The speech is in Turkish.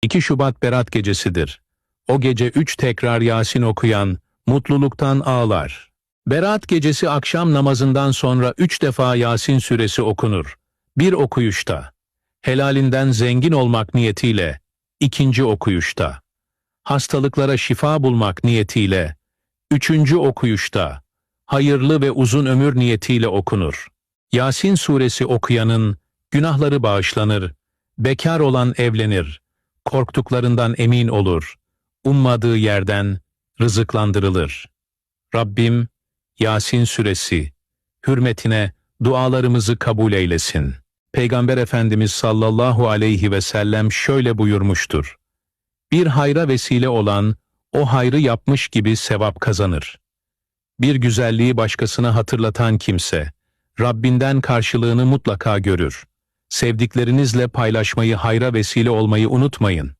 2 Şubat Berat Gecesidir. O gece 3 tekrar Yasin okuyan, mutluluktan ağlar. Berat Gecesi akşam namazından sonra 3 defa Yasin suresi okunur. Bir okuyuşta. Helalinden zengin olmak niyetiyle. 2. okuyuşta. Hastalıklara şifa bulmak niyetiyle. 3. okuyuşta. Hayırlı ve uzun ömür niyetiyle okunur. Yasin suresi okuyanın günahları bağışlanır, bekar olan evlenir, korktuklarından emin olur, ummadığı yerden rızıklandırılır. Rabbim, Yasin suresi hürmetine dualarımızı kabul eylesin. Peygamber Efendimiz sallallahu aleyhi ve sellem şöyle buyurmuştur: Bir hayra vesile olan, o hayrı yapmış gibi sevap kazanır. Bir güzelliği başkasına hatırlatan kimse, Rabbinden karşılığını mutlaka görür. Sevdiklerinizle paylaşmayı, hayra vesile olmayı unutmayın.